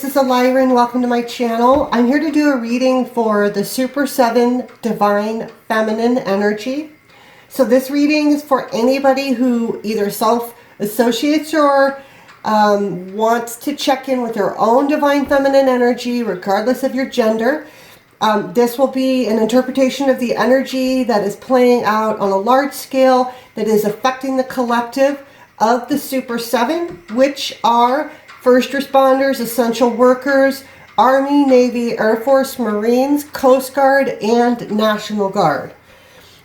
this is Lyran. Welcome to my channel. I'm here to do a reading for the Super 7 Divine Feminine Energy. So this reading is for anybody who either self-associates or wants to check in with their own Divine Feminine energy, regardless of your gender. This will be an interpretation of the energy that is playing out on a large scale that is affecting the collective of the Super 7, which are first responders, essential workers, Army, Navy, Air Force, Marines, Coast Guard, and National Guard.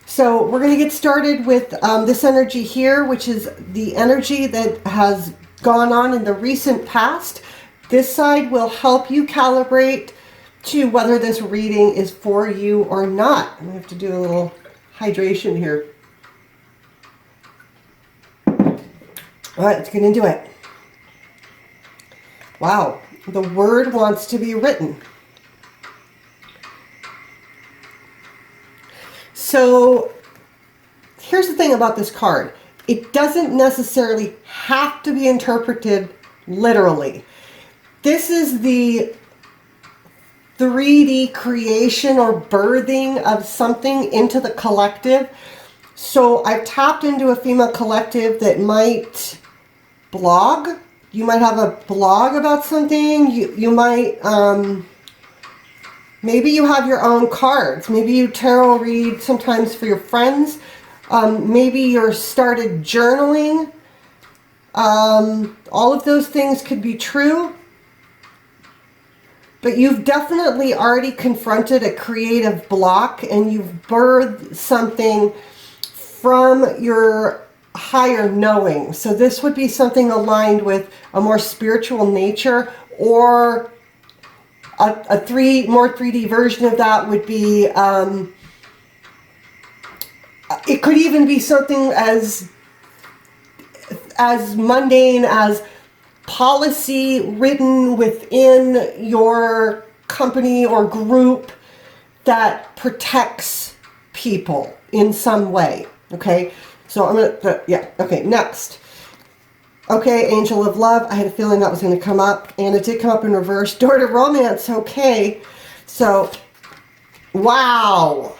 So we're going to get started with this energy here, which is the energy that has gone on in the recent past. This side will help you calibrate to whether this reading is for you or not. I'm going to have to do a little hydration here. All right, let's get into it. Wow, the word wants to be written. So here's the thing about this card. It doesn't necessarily have to be interpreted literally. This is the 3D creation or birthing of something into the collective. So I've tapped into a female collective that might blog. You might have a blog about something. You might, maybe you have your own cards. Maybe you tarot read sometimes for your friends. Maybe you're started journaling. All of those things could be true. But you've definitely already confronted a creative block and you've birthed something from your higher knowing. So this would be something aligned with a more spiritual nature, or a more 3D version of that would be, it could even be something as mundane as policy written within your company or group that protects people in some way. Okay, so I'm gonna, yeah, okay, next. Okay, Angel of Love. I had a feeling that was going to come up, and it did come up in reverse. Door to Romance. Okay, so, wow.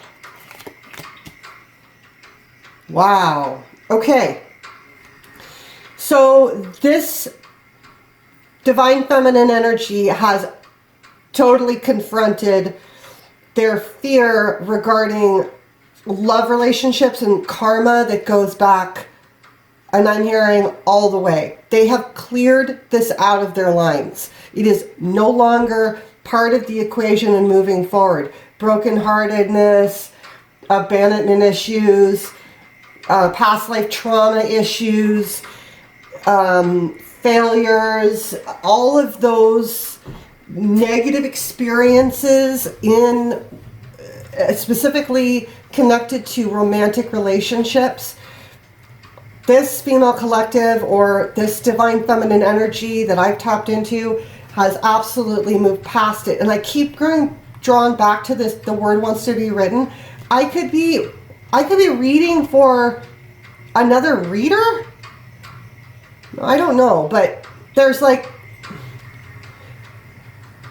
Wow. Okay. So this Divine Feminine energy has totally confronted their fear regarding love relationships and karma that goes back, and I'm hearing all the way. They have cleared this out of their lines. It is no longer part of the equation and moving forward. Brokenheartedness, abandonment issues, past life trauma issues, failures, all of those negative experiences in specifically connected to romantic relationships. This female collective or this Divine Feminine energy that I've tapped into has absolutely moved past it. And I keep getting drawn back to this, the word wants to be written. I could be reading for another reader? I don't know, but there's like,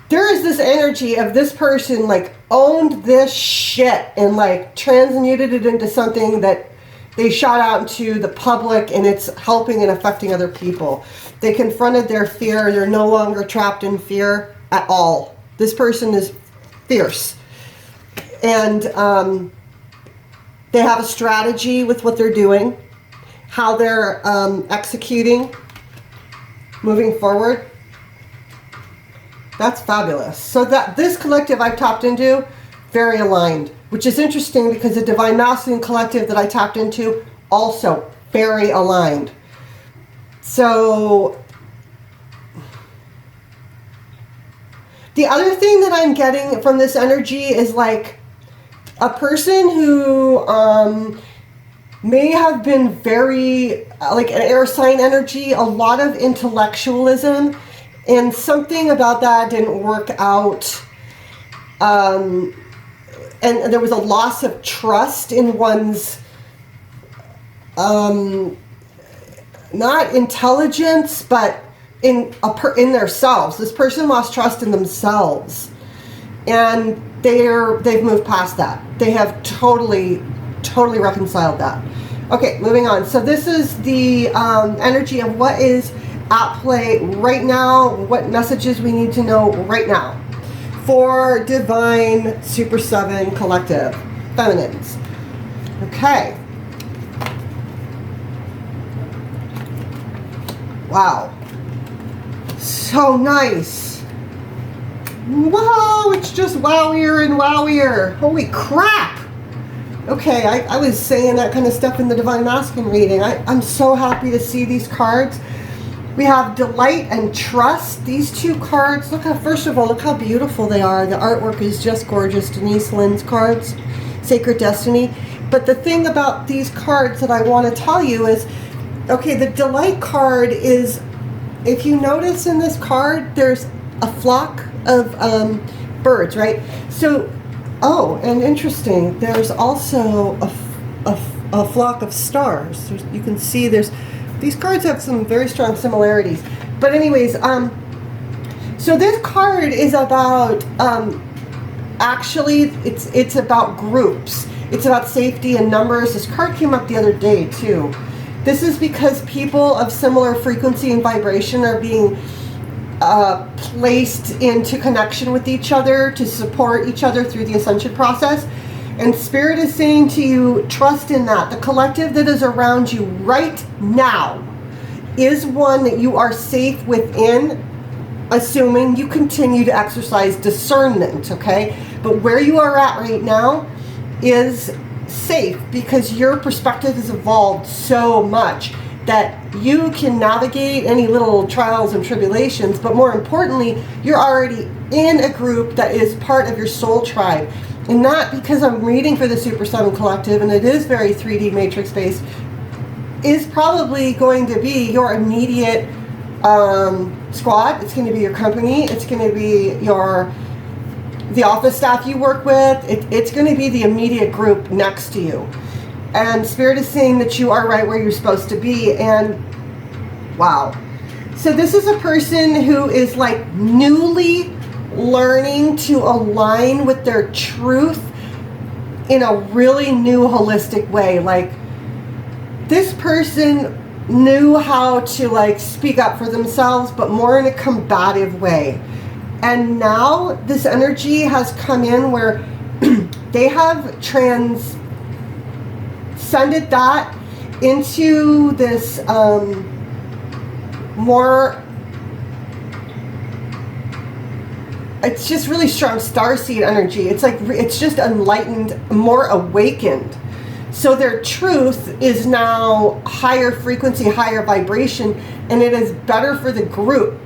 there is this energy of this person like owned this shit and like transmuted it into something that they shot out into the public, and it's helping and affecting other people. They confronted their fear. They're no longer trapped in fear at all. This person is fierce. And they have a strategy with what they're doing, how they're executing, moving forward. That's fabulous. So that this collective I've tapped into, very aligned, which is interesting because the Divine Masculine collective that I tapped into, also very aligned. So the other thing that I'm getting from this energy is like a person who may have been very, like an air sign energy, a lot of intellectualism, and something about that didn't work out. And there was a loss of trust in one's not intelligence, but in themselves. This person lost trust in themselves, and they've moved past that. They have totally reconciled that. Okay, moving on. So this is the energy of what is at play right now, what messages we need to know right now for Divine Super 7 Collective Feminines. Okay. Wow. So nice. Wow, it's just wowier and wowier. Holy crap. Okay, I was saying that kind of stuff in the Divine Masculine reading. I'm so happy to see these cards. We have Delight and Trust. These two cards, first of all, look how beautiful they are. The artwork is just gorgeous. Denise Lynn's cards, Sacred Destiny. But the thing about these cards that I want to tell you is, okay, the Delight card is, if you notice in this card, there's a flock of birds, right? So, oh, and interesting, there's also a flock of stars. You can see these cards have some very strong similarities. But anyways, so this card is about, actually, it's about groups. It's about safety and numbers. This card came up the other day, too. This is because people of similar frequency and vibration are being placed into connection with each other to support each other through the ascension process. And Spirit is saying to you, trust in that. The collective that is around you right now is one that you are safe within, assuming you continue to exercise discernment, okay? But where you are at right now is safe because your perspective has evolved so much that you can navigate any little trials and tribulations, but more importantly, you're already in a group that is part of your soul tribe. And not because I'm reading for the Super 7 Collective, and it is very 3D matrix based, is probably going to be your immediate squad. It's going to be your company. It's going to be the office staff you work with. It's going to be the immediate group next to you. And Spirit is saying that you are right where you're supposed to be. And wow. So this is a person who is like newly learning to align with their truth in a really new holistic way. Like, this person knew how to like speak up for themselves, but more in a combative way. And now this energy has come in where they have transcended that into this more, it's just really strong starseed energy. It's like, it's just enlightened, more awakened. So their truth is now higher frequency, higher vibration, and it is better for the group,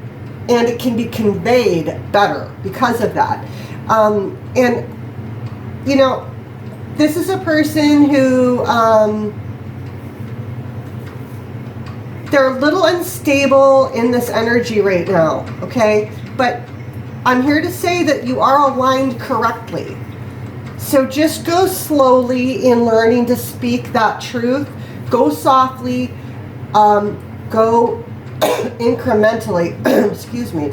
and it can be conveyed better because of that. And, you know, this is a person who, they're a little unstable in this energy right now, okay? But I'm here to say that you are aligned correctly. So just go slowly in learning to speak that truth. Go softly. Go incrementally. Excuse me.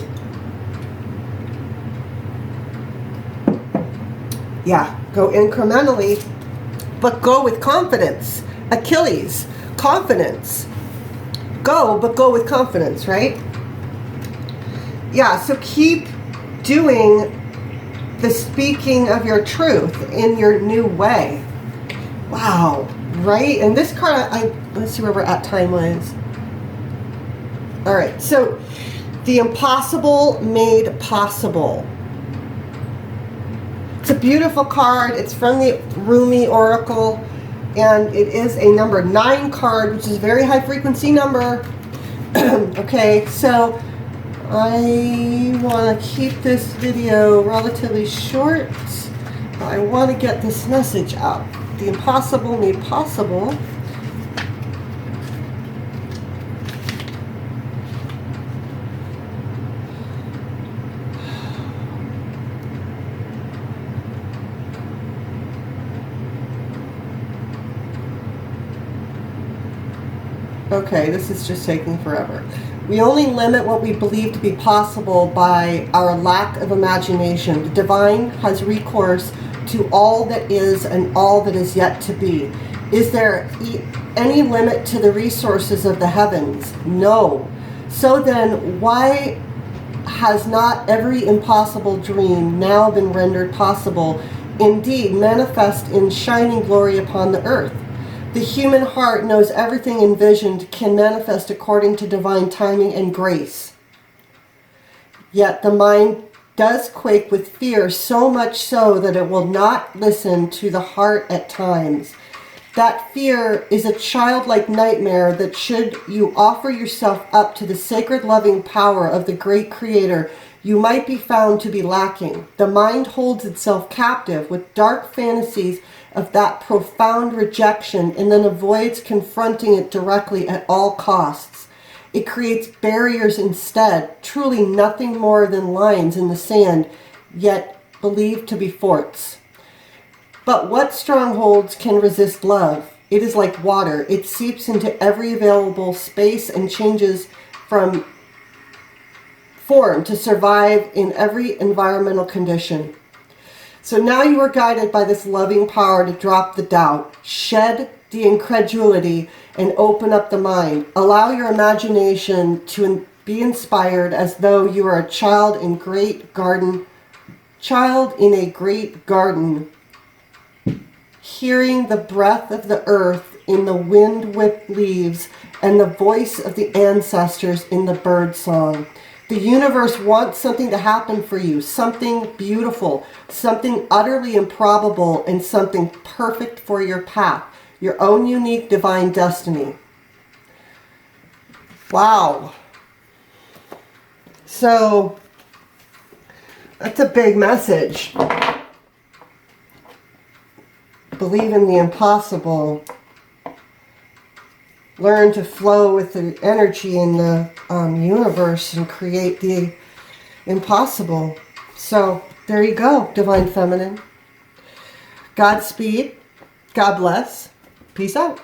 Yeah, go incrementally, but go with confidence. Achilles, confidence. Go, but go with confidence, right? Yeah, so keep doing the speaking of your truth in your new way. Wow, right? And this card, let's see where we're at time-wise. All right, so the impossible made possible. It's a beautiful card. It's from the Rumi Oracle, and it is a number 9 card, which is a very high frequency number. Okay, so I want to keep this video relatively short. I want to get this message out. The impossible made possible. Okay, this is just taking forever. We only limit what we believe to be possible by our lack of imagination. The divine has recourse to all that is and all that is yet to be. Is there any limit to the resources of the heavens? No. So then, why has not every impossible dream now been rendered possible, indeed manifest in shining glory upon the earth? The human heart knows everything envisioned can manifest according to divine timing and grace. Yet the mind does quake with fear, so much so that it will not listen to the heart at times. That fear is a childlike nightmare that should you offer yourself up to the sacred loving power of the great Creator, you might be found to be lacking. The mind holds itself captive with dark fantasies of that profound rejection and then avoids confronting it directly at all costs. It creates barriers instead, truly nothing more than lines in the sand, yet believed to be forts. But what strongholds can resist love? It is like water. It seeps into every available space and changes from form to survive in every environmental condition. So now you are guided by this loving power to drop the doubt, shed the incredulity, and open up the mind. Allow your imagination to be inspired as though you are a child in a great garden, hearing the breath of the earth in the wind-whipped leaves and the voice of the ancestors in the bird song. The universe wants something to happen for you, something beautiful, something utterly improbable, and something perfect for your path, your own unique divine destiny. Wow. So, that's a big message. Believe in the impossible. Learn to flow with the energy in the universe and create the impossible. So there you go, Divine Feminine. Godspeed. God bless. Peace out.